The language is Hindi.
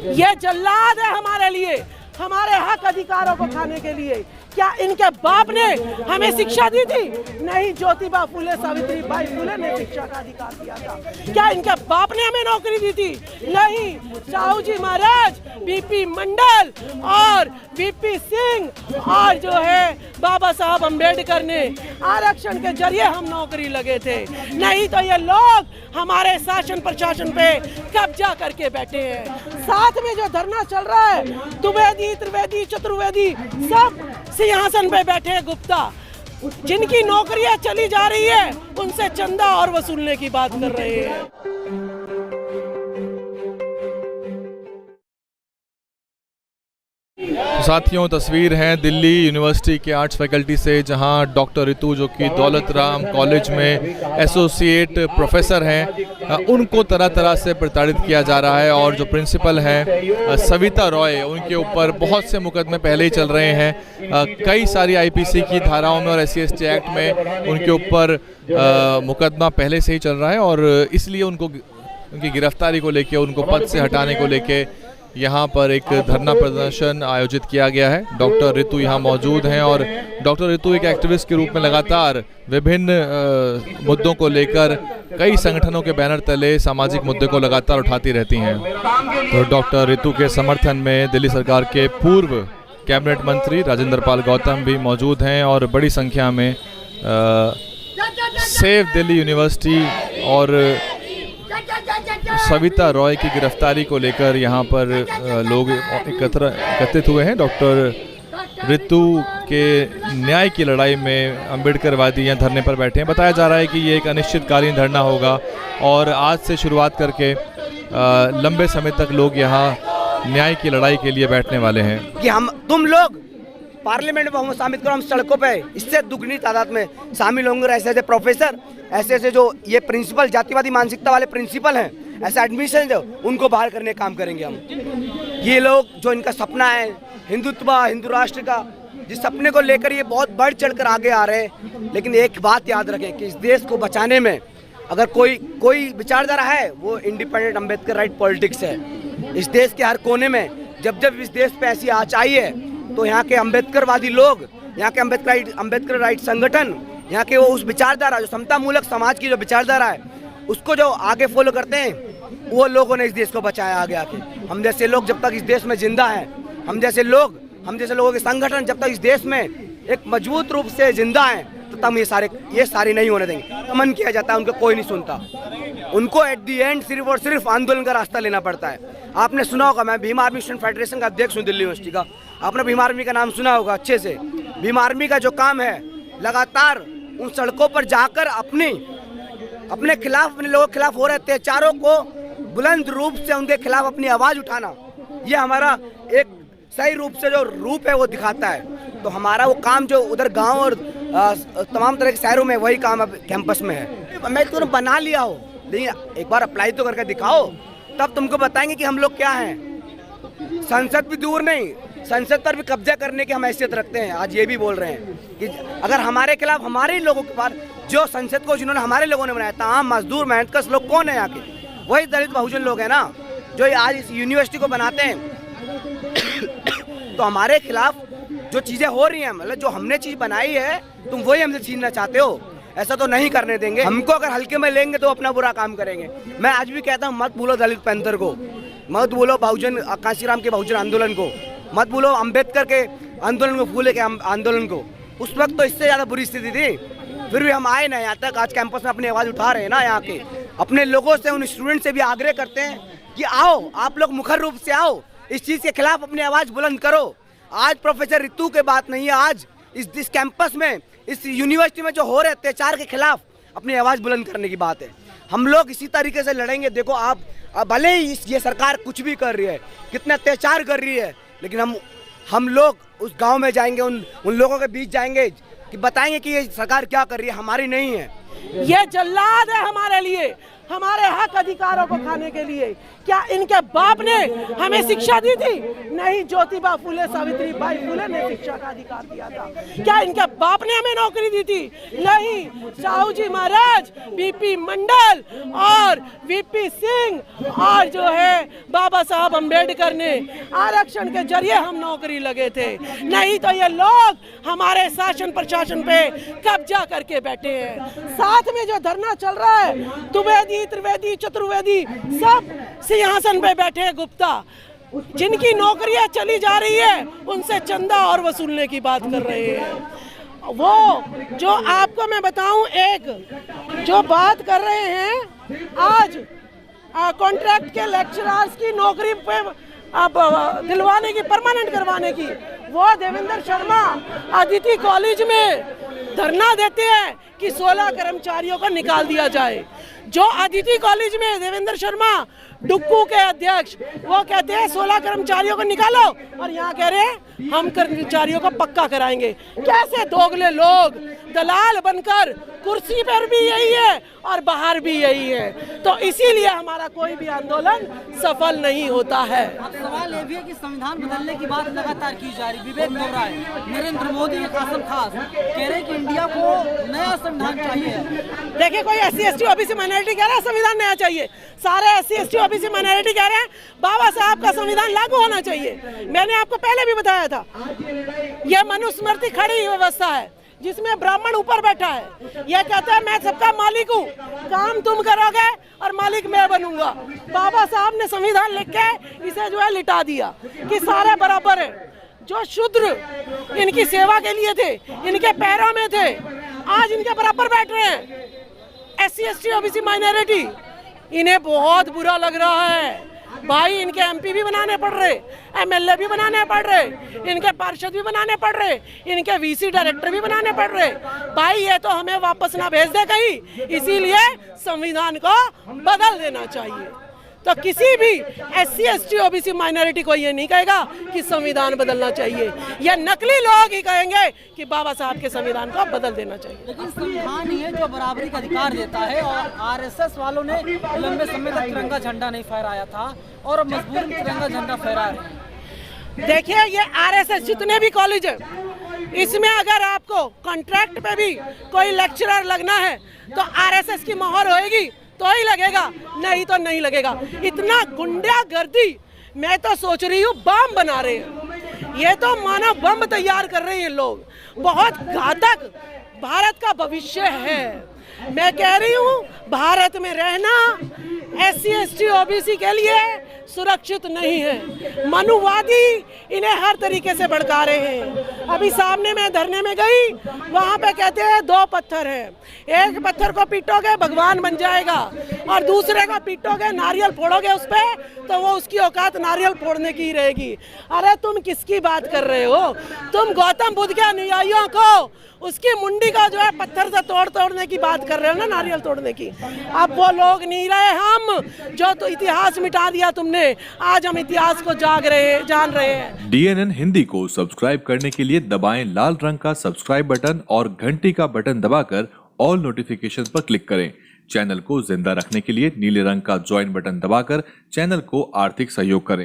ये जल्लाद है हमारे लिए, हमारे हक अधिकारों को खाने के लिए। क्या इनके बाप ने हमें शिक्षा दी थी? नहीं, ज्योतिबा फुले सावित्रीबाई फुले ने शिक्षा का अधिकार दिया था। क्या इनके बाप ने हमें नौकरी दी थी? नहीं, साहू जी महाराज, बीपी मंडल और बीपी सिंह और जो है बाबा साहब अम्बेडकर ने आरक्षण के जरिए हम नौकरी लगे थे। नहीं तो ये लोग हमारे शासन प्रशासन पे कब्जा करके बैठे हैं। साथ में जो धरना चल रहा है, द्विवेदी, त्रिवेदी, चतुर्वेदी सब सिंहासन पे बैठे हैं गुप्ता, जिनकी नौकरियां चली जा रही है, उनसे चंदा और वसूलने की बात कर रहे हैं। साथियों, तस्वीर है दिल्ली यूनिवर्सिटी के आर्ट्स फैकल्टी से, जहां डॉक्टर रितु जो कि दौलत राम कॉलेज में एसोसिएट प्रोफेसर हैं, उनको तरह तरह से प्रताड़ित किया जा रहा है। और जो प्रिंसिपल हैं सविता रॉय, उनके ऊपर बहुत से मुकदमे पहले ही चल रहे हैं। कई सारी आईपीसी की धाराओं में और SC/ST एक्ट में उनके ऊपर मुकदमा पहले से ही चल रहा है और इसलिए उनकी गिरफ्तारी को लेके, उनको पद से हटाने को लेके यहाँ पर एक धरना प्रदर्शन आयोजित किया गया है। डॉक्टर रितु यहाँ मौजूद हैं और डॉक्टर रितु एक एक्टिविस्ट के रूप में लगातार विभिन्न मुद्दों को लेकर कई संगठनों के बैनर तले सामाजिक मुद्दे को लगातार उठाती रहती हैं। तो डॉक्टर रितु के समर्थन में दिल्ली सरकार के पूर्व कैबिनेट मंत्री राजेंद्र पाल गौतम भी मौजूद हैं और बड़ी संख्या में सेव दिल्ली यूनिवर्सिटी और सविता रॉय की गिरफ्तारी को लेकर यहाँ पर लोग एकत्रित हुए हैं। डॉक्टर रितु के न्याय की लड़ाई में अम्बेडकरवादी यहाँ धरने पर बैठे हैं। बताया जा रहा है कि ये एक अनिश्चितकालीन धरना होगा और आज से शुरुआत करके लंबे समय तक लोग यहाँ न्याय की लड़ाई के लिए बैठने वाले हैं। कि तुम लोग पार्लियामेंट में हम शामिल करो, हम सड़कों पे इससे दुगनी तादाद में शामिल होंगे। ऐसे ऐसे प्रोफेसर, ऐसे ऐसे जो ये प्रिंसिपल जातिवादी मानसिकता वाले प्रिंसिपल हैं, ऐसे एडमिशन जो उनको बाहर करने का काम करेंगे हम। ये लोग जो इनका सपना है हिंदुत्व, हिंदू राष्ट्र का, जिस सपने को लेकर ये बहुत बढ़ चढ़ कर आगे आ रहे हैं। लेकिन एक बात याद रखें कि इस देश को बचाने में अगर कोई विचारधारा है, वो इंडिपेंडेंट अम्बेडकर राइट पॉलिटिक्स है। इस देश के हर कोने में जब जब इस देश पे ऐसी आँच आई है, तो यहाँ के अम्बेडकरवादी लोग, यहाँ के अम्बेडकर राइट संगठन, यहाँ के वो उस विचारधारा जो समता मूलक समाज की जो विचारधारा है, उसको जो आगे फॉलो करते हैं, वो लोगों ने इस देश को बचाया आगे आके। हम जैसे लोग जब तक इस देश में जिंदा हैं, हम जैसे लोगों के संगठन जब तक इस देश में एक मजबूत रूप से जिंदा हैं, तो तब ये सारे नहीं होने देंगे। मन किया जाता है, उनको कोई नहीं सुनता। उनको एट दी एंड सिर्फ और सिर्फ आंदोलन का रास्ता लेना पड़ता है। आपने सुना होगा, मैं भीम आर्मी स्टूडेंट फेडरेशन का अध्यक्ष हूँ दिल्ली यूनिवर्सिटी का। आपने भीम आर्मी का नाम सुना होगा अच्छे से। भीम आर्मी का जो काम है, लगातार उन सड़कों पर जाकर अपने खिलाफ, अपने लोगों के खिलाफ हो रहे अत्याचारों को बुलंद रूप से उनके खिलाफ अपनी आवाज़ उठाना, ये हमारा एक सही रूप से जो रूप है वो दिखाता है। तो हमारा वो काम जो उधर गांव और तमाम तरह के शहरों में, वही काम अब कैंपस में है। मैं तो बना लिया हो, लेकिन एक बार अप्लाई तो करके दिखाओ, तब तुमको बताएंगे कि हम लोग क्या हैं। संसद भी दूर नहीं, संसद पर भी कब्जा करने की हम हैसियत रखते हैं। आज ये भी बोल रहे हैं कि अगर हमारे खिलाफ, हमारे लोगों के पास जो संसद को जिन्होंने हमारे लोगों ने बनाया था, आम मजदूर मेहनतकश लोग कौन है यहाँ के? वही दलित बहुजन लोग हैं ना, जो आज इस यूनिवर्सिटी को बनाते हैं। तो हमारे खिलाफ जो चीज़ें हो रही हैं, मतलब जो हमने चीज़ बनाई है, तुम वही हमसे छीनना चाहते हो। ऐसा तो नहीं करने देंगे। हमको अगर हल्के में लेंगे तो अपना बुरा काम करेंगे। मैं आज भी कहता हूँ, मत भूलो दलित पैंथर को, मत भूलो बहुजन कांशीराम के बहुजन आंदोलन को, मत भूलो अम्बेडकर के आंदोलन को, फूले के आंदोलन को। उस वक्त तो इससे ज़्यादा बुरी स्थिति थी, फिर भी हम आए ना यहाँ तक। आज कैंपस में अपनी आवाज़ उठा रहे हैं ना, यहाँ के अपने लोगों से, उन स्टूडेंट से भी आग्रह करते हैं कि आओ, आप लोग मुखर रूप से आओ, इस चीज़ के खिलाफ अपनी आवाज़ बुलंद करो। आज प्रोफेसर रितु के बात नहीं है, आज इस कैंपस में, इस यूनिवर्सिटी में जो हो रहे अत्याचार के खिलाफ अपनी आवाज़ बुलंद करने की बात है। हम लोग इसी तरीके से लड़ेंगे। देखो आप, भले ही ये सरकार कुछ भी कर रही है, कितना अत्याचार कर रही है, लेकिन हम लोग उस गांव में जाएंगे, उन लोगों के बीच जाएंगे कि बताएंगे कि ये सरकार क्या कर रही है, हमारी नहीं है। ये जल्लाद है हमारे लिए, हमारे हक अधिकारों को खाने के लिए। क्या इनके बाप ने हमें शिक्षा दी थी? नहीं ज्योतिबा फुले सावित्रीबाई फुले ने शिक्षा का अधिकार दिया था। क्या इनके बाप ने हमें नौकरी दी थी? नहीं, साहू जी महाराज, बीपी मंडल और वीपी सिंह और जो है बाबा साहब अंबेडकर ने आरक्षण के जरिए हम नौकरी लगे थे। नहीं तो ये लोग हमारे शासन प्रशासन पे कब्जा करके बैठे हैं। साथ में जो धरना चल रहा है, द्विवेदी, त्रिवेदी, चतुर्वेदी सब सिंहासन पे बैठे हैं गुप्ता, जिनकी नौकरियां चली जा रही है उनसे चंदा और वसूलने की बात कर रहे हैं। वो जो आपको मैं बताऊं, एक जो बात कर रहे हैं आज कॉन्ट्रैक्ट के लेक्चरर्स की नौकरी पे अब दिलवाने की, परमानेंट करवाने की, वो देवेंद्र शर्मा अदिति कॉलेज में धरना देते हैं कि 16 कर्मचारियों को निकाल दिया जाए। जो अदिति कॉलेज में देवेंद्र शर्मा डुक्कू के अध्यक्ष, वो कहते हैं 16 कर्मचारियों को निकालो, और यहाँ कह रहे हैं हम कर्मचारियों को पक्का कराएंगे। कैसे दोगले लोग दलाल बनकर, कुर्सी पर भी यही है और बाहर भी यही है। तो इसीलिए हमारा कोई भी आंदोलन सफल नहीं होता है। अब सवाल ये भी है कि संविधान बदलने की बात लगातार की जा रही। विवेक बोरा है, नरेंद्र मोदी, कासिम खास कह रहे हैं कि इंडिया को नया संविधान चाहिए। देखिए, कोई SC ST OBC माइनॉरिटी कह रहा है संविधान नया चाहिए, सारे SC ST OBC माइनॉरिटी कह रहे हैं बाबा साहब का संविधान लागू होना चाहिए। मैंने आपको पहले भी बताया था, यह मनुस्मृति खड़ी व्यवस्था है जिसमें ब्राह्मण ऊपर बैठा है। यह कहता है मैं सबका मालिक हूँ, काम तुम करोगे और मालिक मैं बनूंगा। बाबा साहब ने संविधान लिख के इसे जो है लिटा दिया कि सारे बराबर है। जो शूद्र इनकी सेवा के लिए थे, इनके पैरों में थे, आज इनके बराबर बैठ रहे हैं। SC ST OBC माइनॉरिटी, इन्हें बहुत बुरा लग रहा है भाई। इनके MP भी बनाने पड़ रहे, MLA भी बनाने पड़ रहे, इनके पार्षद भी बनाने पड़ रहे, इनके VC डायरेक्टर भी बनाने पड़ रहे। भाई ये तो हमें वापस ना भेज दे कहीं, इसीलिए संविधान को बदल देना चाहिए। तो किसी भी SC ST OBC माइनॉरिटी को ये नहीं कहेगा कि संविधान बदलना चाहिए, यह नकली लोग ही कहेंगे कि बाबा साहब के संविधान को बदल देना चाहिए। लेकिन संविधान ही है जो बराबरी का अधिकार देता है, और RSS वालों ने लंबे समय तक तिरंगा झंडा नहीं फहराया था और मजबूरन तिरंगा झंडा फहरा रहे हैं। देखिए, ये RSS जितने भी कॉलेज है, इसमें अगर आपको कॉन्ट्रैक्ट पे भी कोई लेक्चरर लगना है तो RSS की मोहर होएगी तो ही लगेगा, नहीं तो नहीं लगेगा। इतना गुंडागर्दी, मैं तो सोच रही हूँ बम बना रहे हैं, ये तो मानो बम तैयार कर रहे हैं लोग। बहुत घातक भारत का भविष्य है। मैं कह रही हूँ भारत में रहना SC ST OBC के लिए सुरक्षित नहीं है। मनुवादी इन्हें हर तरीके से भड़का रहे हैं। अभी सामने मैं धरने में गई, वहाँ पे कहते हैं 2 पत्थर हैं, एक पत्थर को पीटोगे भगवान बन जाएगा और दूसरे को पीटोगे, नारियल फोड़ोगे उस पे, तो वो उसकी औकात नारियल फोड़ने की ही रहेगी। अरे तुम किसकी बात कर रहे हो? तुम गौतम बुद्ध के अनुयायियों को उसकी मुंडी का जो है पत्थर से तोड़ने की बात कर रहे हो ना, नारियल तोड़ने की। अब वो लोग नहीं रहे हम, जो तो इतिहास मिटा दिया तुमने। आज हम इतिहास को जान रहे हैं। DNN हिंदी को सब्सक्राइब करने के लिए दबाएं लाल रंग का सब्सक्राइब बटन और घंटी का बटन दबाकर ऑल नोटिफिकेशंस पर क्लिक करें। चैनल को जिंदा रखने के लिए नीले रंग का ज्वाइन बटन दबाकर चैनल को आर्थिक सहयोग करें।